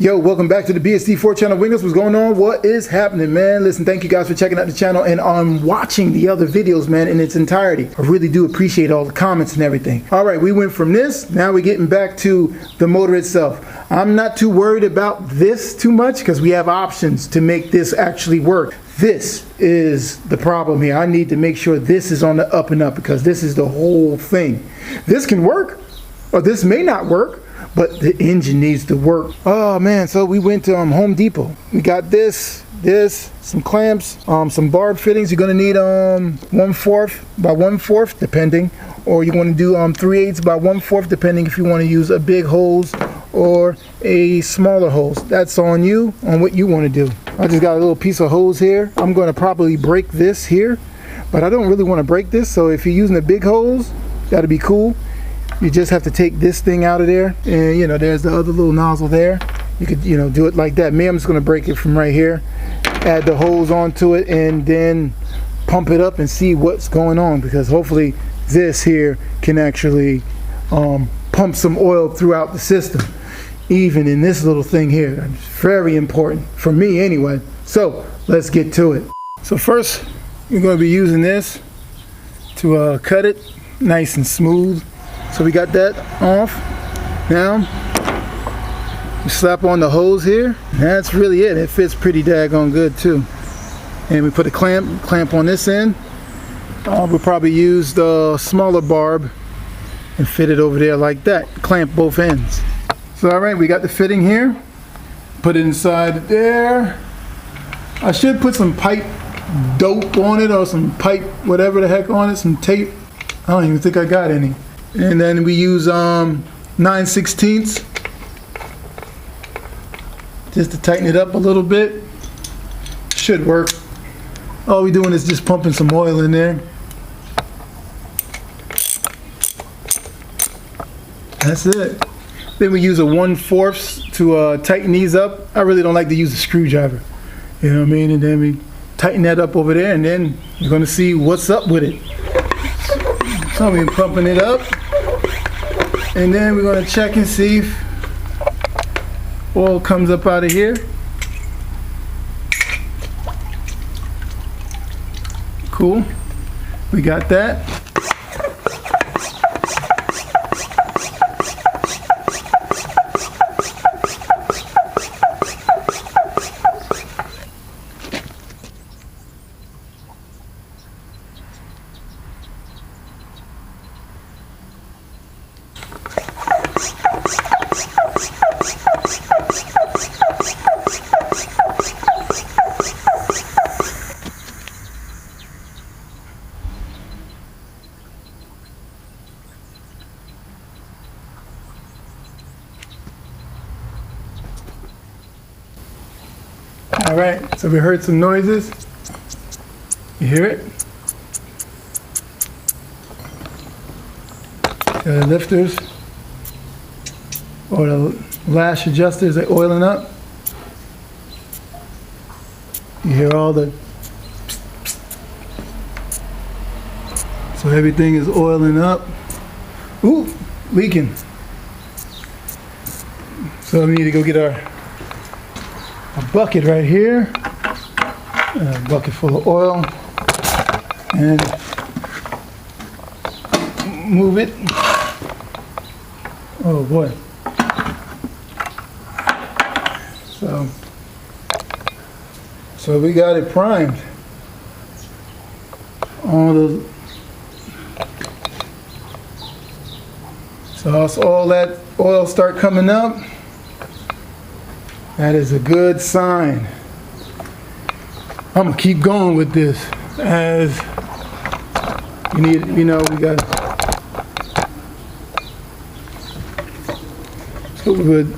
Yo, welcome back to the BSD4 channel. Wingers, what's going on? What is happening, man? Listen, thank you guys for checking out the channel and watching the other videos, man, in its entirety. I really do appreciate all the comments and everything. All right, we went from this. Now we're getting back to the motor itself. I'm not too worried about this too much because we have options to make this actually work. This is the problem here. I need to make sure this is on the up and up because this is the whole thing. This can work, or this may not work, but the engine needs to work. Oh man, so we went to Home Depot. We got this, some clamps, some barb fittings. You're gonna need 1/4 by 1/4 depending, or you want to do 3/8 by 1/4 depending if you want to use a big hose or a smaller hose. That's on you, on what you want to do. I just got a little piece of hose here. I'm going to probably break this here, but I don't really want to break this, so if you're using a big hose, that'd be cool. You just have to take this thing out of there, and you know, there's the other little nozzle there. You could, you know, do it like that. Me, I'm just going to break it from right here, add the hose onto it, and then pump it up and see what's going on, because hopefully this here can actually pump some oil throughout the system, even in this little thing here. It's very important for me anyway. So let's get to it. So first we're going to be using this to cut it nice and smooth. So we got that off. Now we slap on the hose here. That's really it. It fits pretty daggone good too. And we put a clamp on this end. We'll probably use the smaller barb and fit it over there like that. Clamp both ends. So alright, we got the fitting here. Put it inside there. I should put some pipe dope on it, or some pipe whatever the heck on it, some tape. I don't even think I got any. And then we use 9/16 just to tighten it up a little bit. Should work. All we're doing is just pumping some oil in there. That's it. Then we use a 1/4 to tighten these up. I really don't like to use a screwdriver, you know what I mean? And then we tighten that up over there, and then you're going to see what's up with it. So we're pumping it up, and then we're going to check and see if oil comes up out of here. Cool. We got that. All right, so we heard some noises. You hear it? The lifters or the lash adjusters are oiling up. You hear all the so everything is oiling up. Ooh, leaking. So we need to go get a bucket right here, a bucket full of oil, and move it. Oh boy. So we got it primed. So as all that oil start coming up, that is a good sign. I'm gonna keep going with this as we need, you know, we got so good.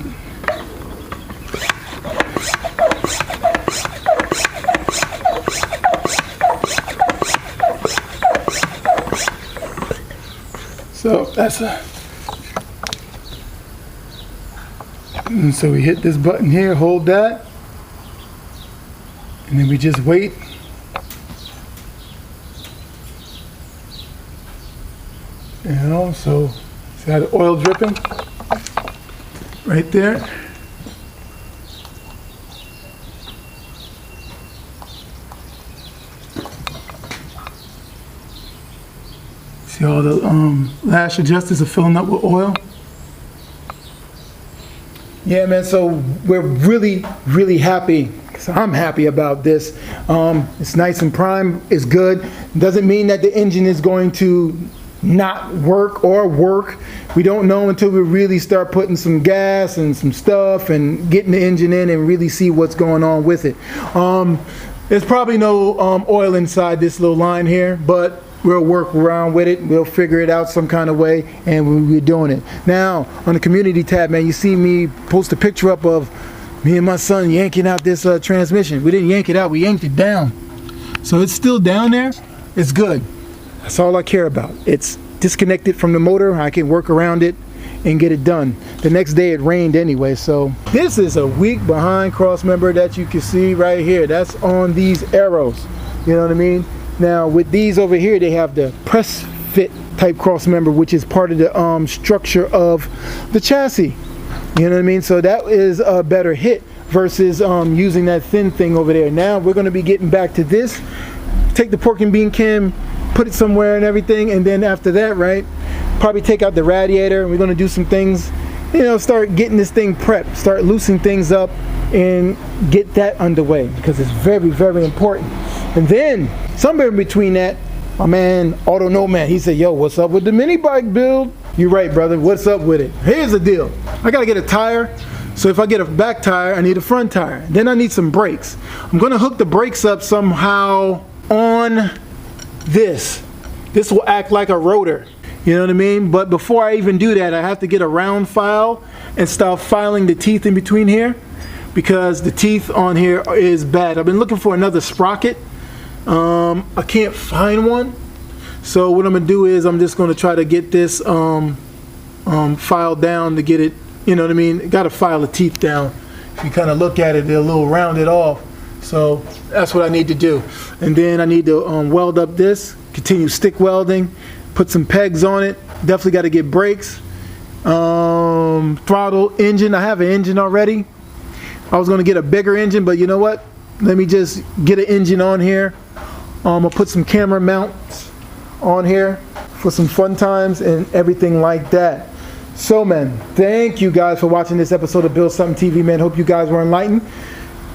So that's and so we hit this button here, hold that, and then we just wait. You know, so see how the oil dripping right there. See all the lash adjusters are filling up with oil. Yeah, man, so we're really, really happy. So I'm happy about this. It's nice and prime, it's good. Doesn't mean that the engine is going to not work or work. We don't know until we really start putting some gas and some stuff and getting the engine in and really see what's going on with it. There's probably no oil inside this little line here, but we'll work around with it. We'll figure it out some kind of way, and we're doing it. Now, on the community tab, man, you see me post a picture up of me and my son yanking out this transmission. We didn't yank it out, we yanked it down. So it's still down there. It's good. That's all I care about. It's disconnected from the motor. I can work around it and get it done. The next day it rained anyway, so this is a weak behind cross member that you can see right here. That's on these arrows. You know what I mean? Now with these over here, they have the press fit type cross member, which is part of the structure of the chassis. You know what I mean? So that is a better hit versus using that thin thing over there. Now we're going to be getting back to this. Take the pork and bean cam, put it somewhere and everything, and then after that, right, probably take out the radiator, and we're going to do some things, you know, start getting this thing prepped, start loosening things up and get that underway, because it's very, very important. And then somewhere in between that, my man Auto Nomad, he said, yo, what's up with the mini bike build? You're right, brother, what's up with it? Here's the deal. I gotta get a tire. So if I get a back tire, I need a front tire. Then I need some brakes. I'm gonna hook the brakes up somehow on this. This will act like a rotor. You know what I mean? But before I even do that, I have to get a round file and start filing the teeth in between here, because the teeth on here is bad. I've been looking for another sprocket. I can't find one. So what I'm gonna do is I'm just gonna try to get this file down to get it, you know what I mean? Gotta file the teeth down. If you kind of look at it, they're a little rounded off. So that's what I need to do. And then I need to weld up this, continue stick welding, put some pegs on it. Definitely got to get brakes. Throttle, engine. I have an engine already. I was going to get a bigger engine, but you know what? Let me just get an engine on here. I'll put some camera mounts on here for some fun times and everything like that. So, man, thank you guys for watching this episode of Build Something TV, man. Hope you guys were enlightened.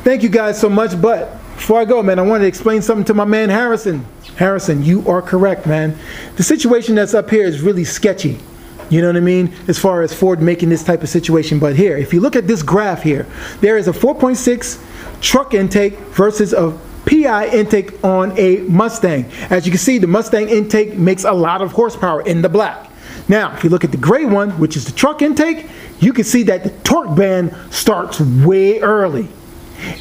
Thank you guys so much, but before I go, man, I wanted to explain something to my man Harrison. Harrison, you are correct, man. The situation that's up here is really sketchy. You know what I mean? As far as Ford making this type of situation. But here, if you look at this graph here, there is a 4.6 truck intake versus a PI intake on a Mustang. As you can see, the Mustang intake makes a lot of horsepower in the black. Now, if you look at the gray one, which is the truck intake, you can see that the torque band starts way early.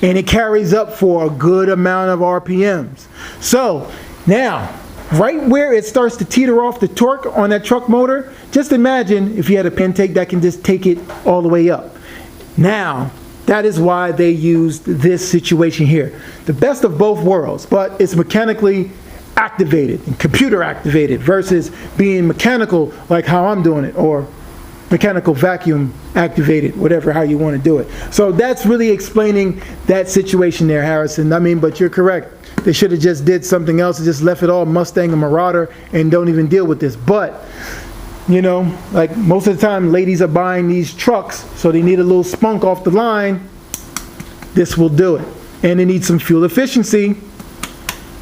And it carries up for a good amount of RPMs. So now, right where it starts to teeter off the torque on that truck motor, just imagine if you had a intake that can just take it all the way up. Now, that is why they used this situation here. The best of both worlds, but it's mechanically activated and computer activated versus being mechanical like how I'm doing it, or mechanical vacuum activated, whatever, how you want to do it. So that's really explaining that situation there, Harrison. I mean, but you're correct. They should have just did something else and just left it all Mustang and Marauder and don't even deal with this. But, you know, like most of the time, ladies are buying these trucks, so they need a little spunk off the line. This will do it. And they need some fuel efficiency.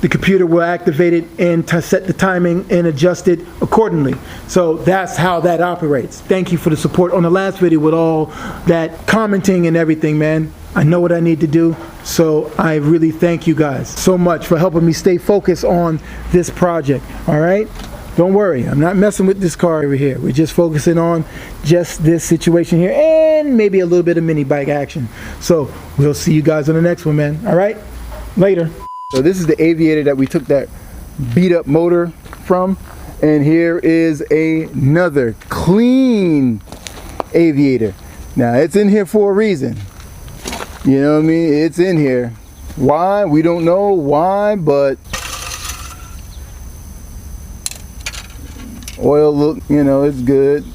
The computer will activate it and set the timing and adjust it accordingly. So that's how that operates. Thank you for the support on the last video with all that commenting and everything, man. I know what I need to do, so I really thank you guys so much for helping me stay focused on this project. All right? Don't worry, I'm not messing with this car over here. We're just focusing on just this situation here and maybe a little bit of mini bike action. So we'll see you guys on the next one, man. All right? Later. So this is the Aviator that we took that beat up motor from, and here is another clean Aviator. Now it's in here for a reason. You know what I mean? It's in here. Why? We don't know why, but oil look, you know, it's good.